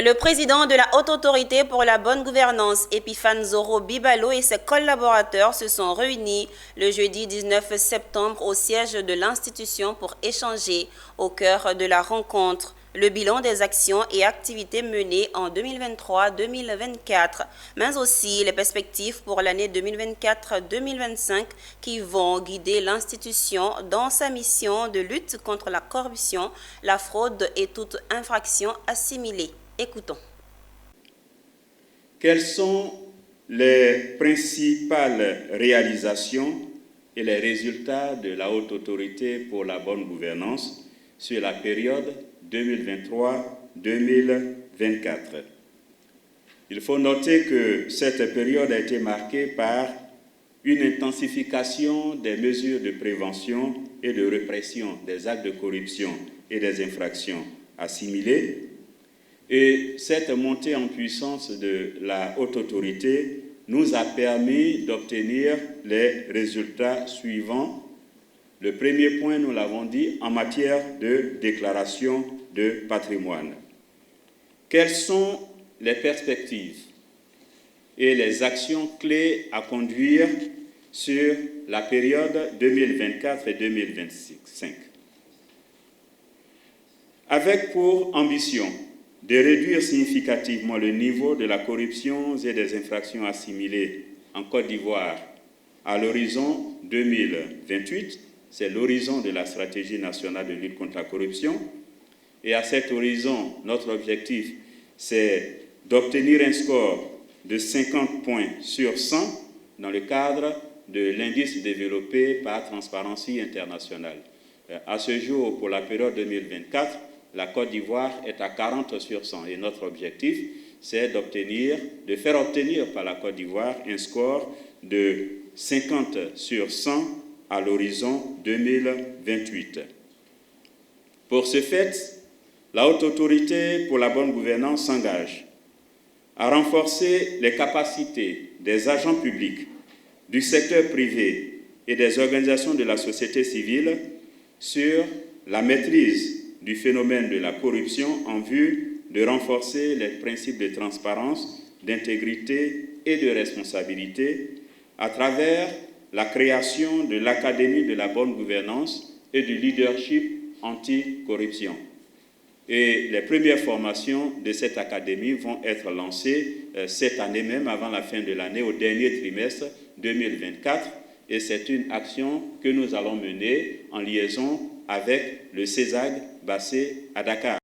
Le président de la Haute Autorité pour la bonne gouvernance, Epiphane Zoro Bibalo, et ses collaborateurs se sont réunis le jeudi 19 septembre au siège de l'institution pour échanger au cœur de la rencontre le bilan des actions et activités menées en 2023-2024, mais aussi les perspectives pour l'année 2024-2025 qui vont guider l'institution dans sa mission de lutte contre la corruption, la fraude et toute infraction assimilée. Écoutons. Quelles sont les principales réalisations et les résultats de la Haute Autorité pour la bonne gouvernance sur la période 2023-2024? Il faut noter que cette période a été marquée par une intensification des mesures de prévention et de répression des actes de corruption et des infractions assimilées. Et cette montée en puissance de la Haute Autorité nous a permis d'obtenir les résultats suivants. Le premier point, nous l'avons dit, en matière de déclaration de patrimoine. Quelles sont les perspectives et les actions clés à conduire sur la période 2024 et 2025? Avec pour ambition de réduire significativement le niveau de la corruption et des infractions assimilées en Côte d'Ivoire à l'horizon 2028, c'est l'horizon de la stratégie nationale de lutte contre la corruption. Et à cet horizon, notre objectif, c'est d'obtenir un score de 50 points sur 100 dans le cadre de l'indice développé par Transparency International. À ce jour, pour la période 2024, la Côte d'Ivoire est à 40 sur 100 et notre objectif, c'est de faire obtenir par la Côte d'Ivoire un score de 50 sur 100 à l'horizon 2028. Pour ce fait, la Haute Autorité pour la bonne gouvernance s'engage à renforcer les capacités des agents publics, du secteur privé et des organisations de la société civile sur la maîtrise du phénomène de la corruption en vue de renforcer les principes de transparence, d'intégrité et de responsabilité à travers la création de l'Académie de la bonne gouvernance et du leadership anti-corruption. Et les premières formations de cette académie vont être lancées cette année même, avant la fin de l'année, au dernier trimestre 2024. Et c'est une action que nous allons mener en liaison avec le CESAG basé à Dakar.